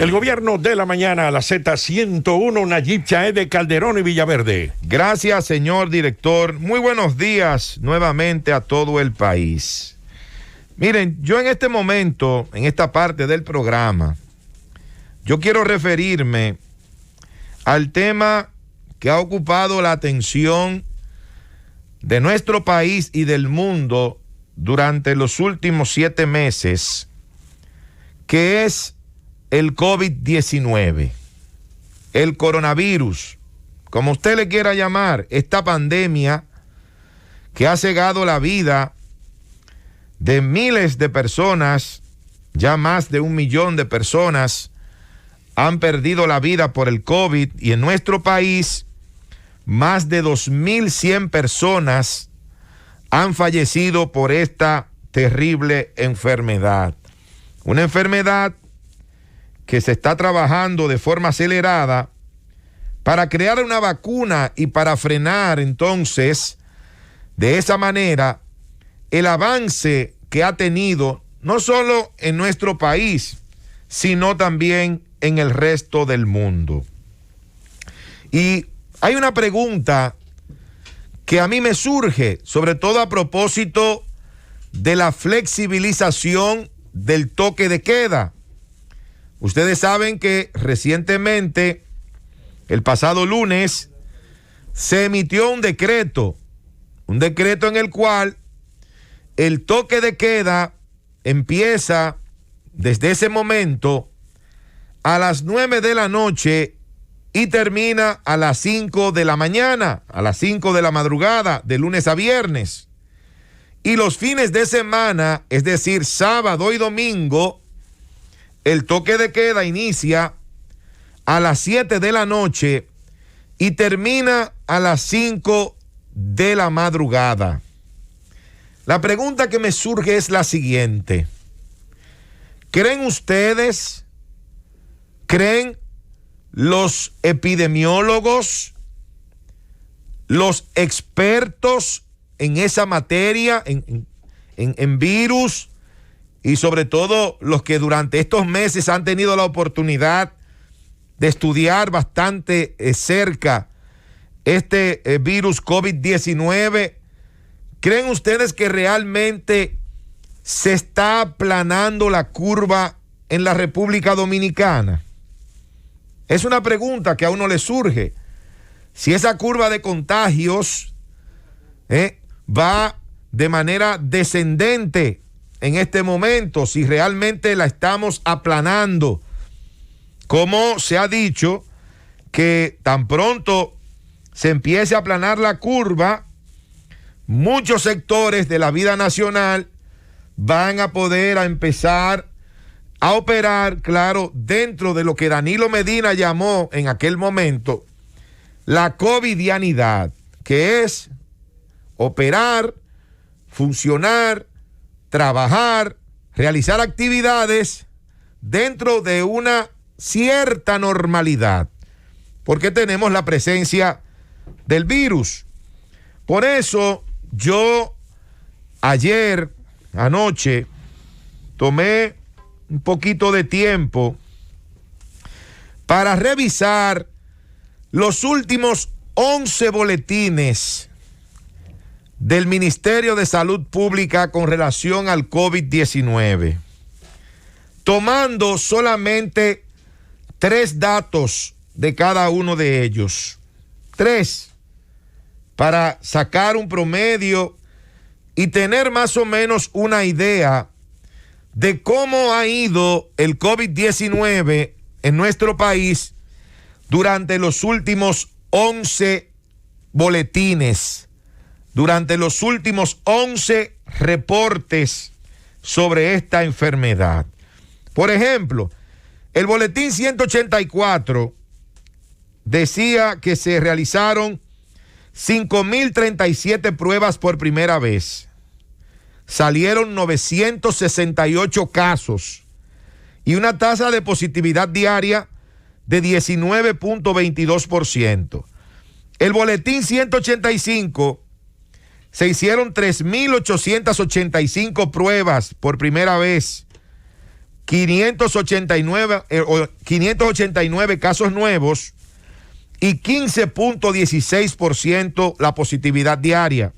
El gobierno de la mañana a la Z101, Nayib Chaed de Calderón y Villaverde. Gracias, señor director. Muy buenos días nuevamente a todo el país. Miren, yo en este momento, en esta parte del programa, yo quiero referirme al tema que ha ocupado la atención de nuestro país y del mundo durante los últimos 7 meses, que es el COVID-19, el coronavirus, como usted le quiera llamar, esta pandemia que ha cegado la vida de miles de personas. Ya más de 1 millón de personas han perdido la vida por el COVID, y en nuestro país más de 2.100 personas han fallecido por esta terrible enfermedad. Una enfermedad que se está trabajando de forma acelerada para crear una vacuna y para frenar entonces de esa manera el avance que ha tenido no solo en nuestro país, sino también en el resto del mundo. Y hay una pregunta que a mí me surge, sobre todo a propósito de la flexibilización del toque de queda. Ustedes saben que recientemente, el pasado lunes, se emitió un decreto en el cual el toque de queda empieza desde ese momento a las 9 de la noche y termina a las 5 de la mañana, a las 5 de la madrugada, de lunes a viernes. Y los fines de semana, es decir, sábado y domingo, el toque de queda inicia a las 7 de la noche y termina a las 5 de la madrugada. La pregunta que me surge es la siguiente. ¿Creen ustedes, creen los epidemiólogos, los expertos en esa materia, en virus, y sobre todo los que durante estos meses han tenido la oportunidad de estudiar bastante cerca este virus COVID-19, ¿creen ustedes que realmente se está aplanando la curva en la República Dominicana? Es una pregunta que a uno le surge. Si esa curva de contagios va de manera descendente en este momento, si realmente la estamos aplanando, como se ha dicho, que tan pronto se empiece a aplanar la curva, muchos sectores de la vida nacional van a poder empezar a operar, claro, dentro de lo que Danilo Medina llamó en aquel momento la covidianidad, que es operar, funcionar, trabajar, realizar actividades dentro de una cierta normalidad, porque tenemos la presencia del virus. Por eso yo anoche, tomé un poquito de tiempo para revisar los últimos 11 boletines del Ministerio de Salud Pública con relación al COVID-19, tomando solamente 3 datos de cada uno de ellos. 3, para sacar un promedio y tener más o menos una idea de cómo ha ido el COVID-19 en nuestro país durante los últimos 11 boletines, durante los últimos 11 reportes sobre esta enfermedad. Por ejemplo, el boletín 184 decía que se realizaron 5.037 pruebas por primera vez. Salieron 968 casos y una tasa de positividad diaria de 19.22%. El boletín 185, se hicieron 3.885 pruebas por primera vez 589 casos nuevos y 15.16% la positividad diaria.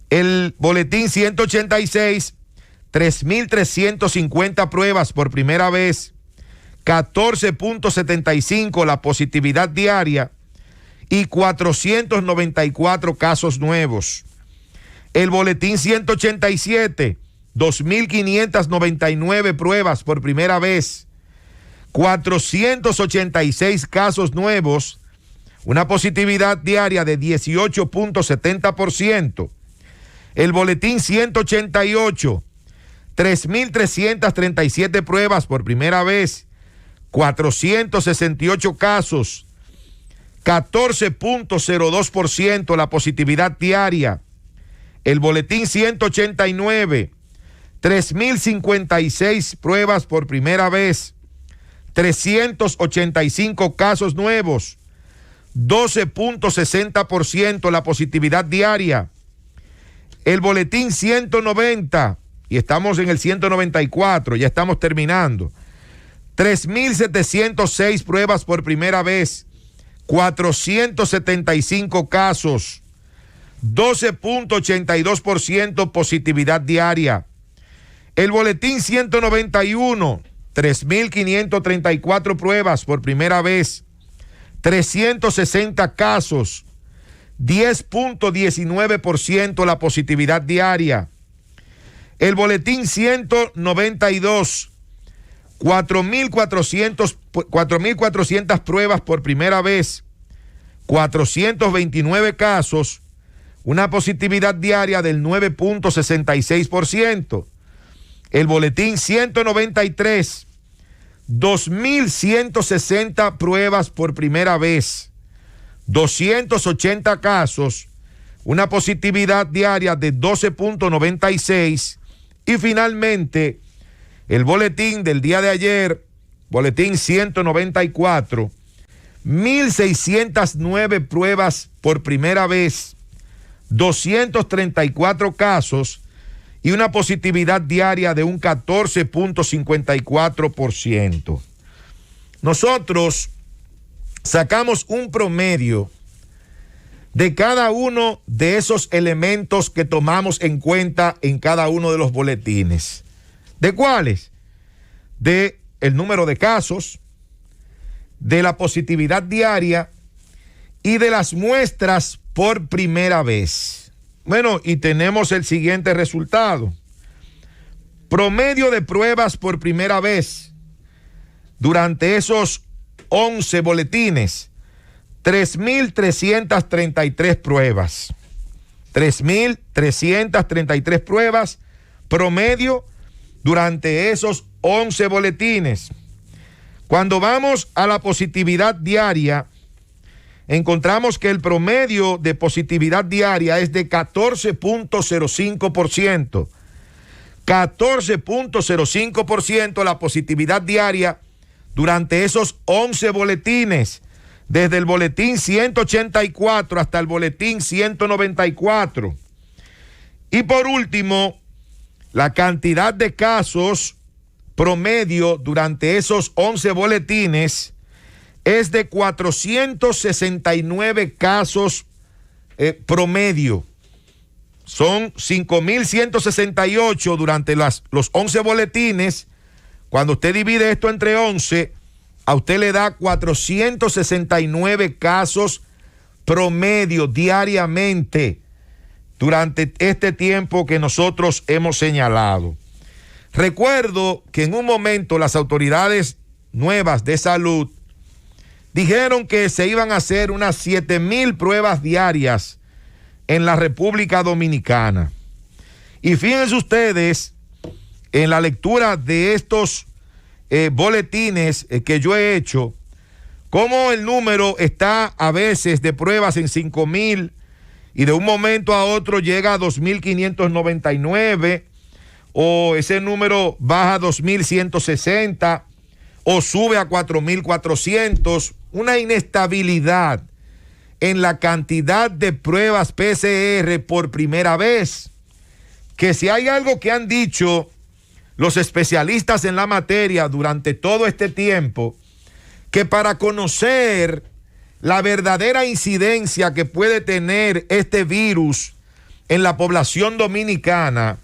El boletín 186, 3.350 pruebas por primera vez, 14.75 la positividad diaria y 494 casos nuevos. El boletín 187, 2.599 pruebas por primera vez, 486 casos nuevos, una positividad diaria de 18.70%. El boletín 188, 3.337 pruebas por primera vez, 468 casos, 14.02% la positividad diaria. El boletín 189, 3.056 pruebas por primera vez, 385 casos nuevos, 12.60% la positividad diaria. El boletín 190, y estamos en el 194, ya estamos terminando, 3.706 pruebas por primera vez, 475 casos, 12.82% positividad diaria. El boletín 191, 3.534 pruebas por primera vez, 360 casos, 10.19% la positividad diaria. El boletín 192, 4.400 pruebas por primera vez, 429 casos, una positividad diaria del 9.66%. El boletín 193, 2.160 pruebas por primera vez, 280 casos, una positividad diaria de 12.96%. Y finalmente, el boletín del día de ayer, boletín 194, 1.609 pruebas por primera vez, 234 casos y una positividad diaria de un 14.54%. Nosotros sacamos un promedio de cada uno de esos elementos que tomamos en cuenta en cada uno de los boletines. ¿De cuáles? De el número de casos, de la positividad diaria y de las muestras por primera vez. Bueno, y tenemos el siguiente resultado. Promedio de pruebas por primera vez durante esos 11 boletines, 3.333 pruebas. 3.333 pruebas promedio durante esos 11 boletines. Cuando vamos a la positividad diaria, encontramos que el promedio de positividad diaria es de 14.05%. 14.05% la positividad diaria durante esos 11 boletines, desde el boletín 184 hasta el boletín 194. Y por último, la cantidad de casos promedio durante esos 11 boletines es de 469 casos promedio. Son 5.168 durante los 11 boletines. Cuando usted divide esto entre 11, a usted le da 469 casos promedio diariamente durante este tiempo que nosotros hemos señalado. Recuerdo que en un momento las autoridades nuevas de salud dijeron que se iban a hacer unas 7,000 pruebas diarias en la República Dominicana. Y fíjense ustedes en la lectura de estos boletines que yo he hecho, cómo el número está a veces de pruebas en 5,000 y de un momento a otro llega a 2.599, o ese número baja a 2.160 o sube a 4.400, una inestabilidad en la cantidad de pruebas PCR por primera vez, que si hay algo que han dicho los especialistas en la materia durante todo este tiempo que para conocer la verdadera incidencia que puede tener este virus en la población dominicana,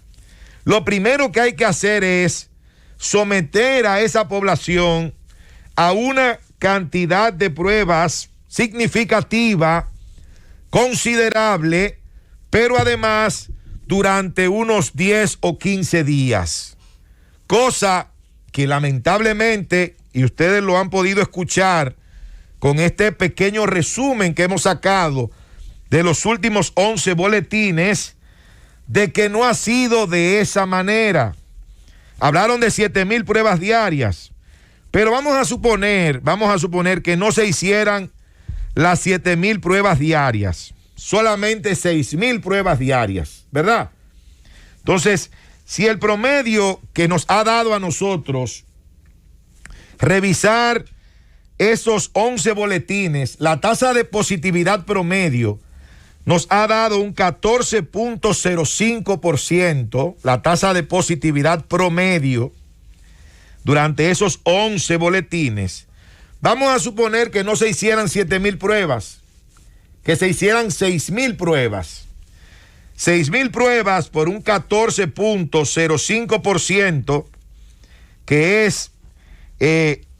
lo primero que hay que hacer es someter a esa población a una cantidad de pruebas significativa, considerable, pero además durante unos 10 o 15 días. Cosa que lamentablemente, y ustedes lo han podido escuchar con este pequeño resumen que hemos sacado de los últimos 11 boletines, de que no ha sido de esa manera. Hablaron de 7,000 pruebas diarias, pero vamos a suponer que no se hicieran las 7,000 pruebas diarias, solamente 6,000 pruebas diarias, ¿verdad? Entonces, si el promedio que nos ha dado a nosotros revisar esos 11 boletines, la tasa de positividad promedio nos ha dado un 14.05%, la tasa de positividad promedio durante esos 11 boletines. Vamos a suponer que no se hicieran 7,000 pruebas, que se hicieran 6,000 pruebas. 6,000 pruebas por un 14.05%, que es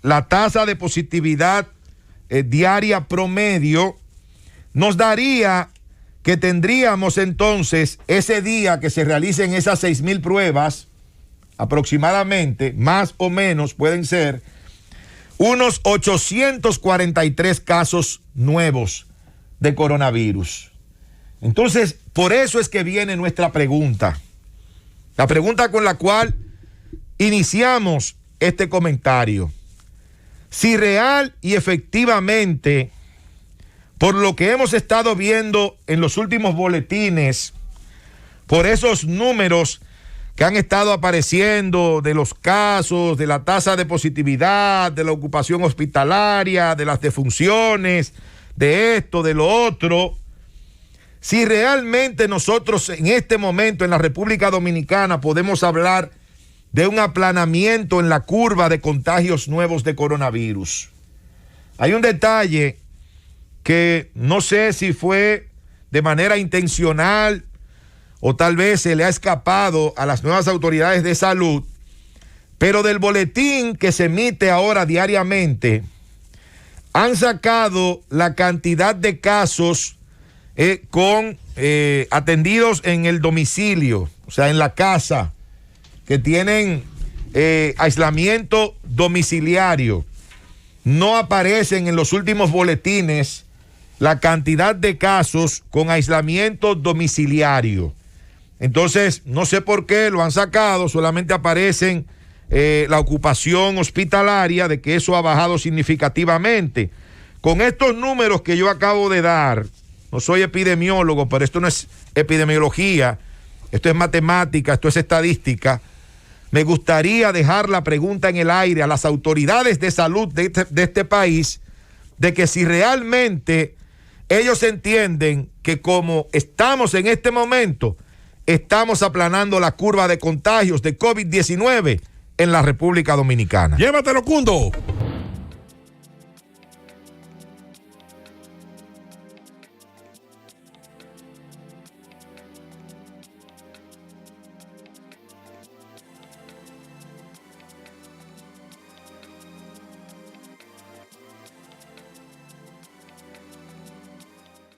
la tasa de positividad diaria promedio, nos daría que tendríamos entonces ese día que se realicen esas 6,000 pruebas, aproximadamente, más o menos pueden ser, unos 843 casos nuevos de coronavirus. Entonces, por eso es que viene nuestra pregunta. La pregunta con la cual iniciamos este comentario. Si real y efectivamente, por lo que hemos estado viendo en los últimos boletines, por esos números que han estado apareciendo de los casos, de la tasa de positividad, de la ocupación hospitalaria, de las defunciones, de esto, de lo otro, si realmente nosotros en este momento en la República Dominicana podemos hablar de un aplanamiento en la curva de contagios nuevos de coronavirus. Hay un detalle que no sé si fue de manera intencional o tal vez se le ha escapado a las nuevas autoridades de salud, pero del boletín que se emite ahora diariamente, han sacado la cantidad de casos atendidos en el domicilio, o sea, en la casa, que tienen aislamiento domiciliario. No aparecen en los últimos boletines la cantidad de casos con aislamiento domiciliario. Entonces, no sé por qué lo han sacado, solamente aparecen la ocupación hospitalaria, de que eso ha bajado significativamente. Con estos números que yo acabo de dar, no soy epidemiólogo, pero esto no es epidemiología, esto es matemática, esto es estadística. Me gustaría dejar la pregunta en el aire a las autoridades de salud de este país, de que si realmente ellos entienden que como estamos en este momento, estamos aplanando la curva de contagios de COVID-19 en la República Dominicana. Llévatelo, Cundo.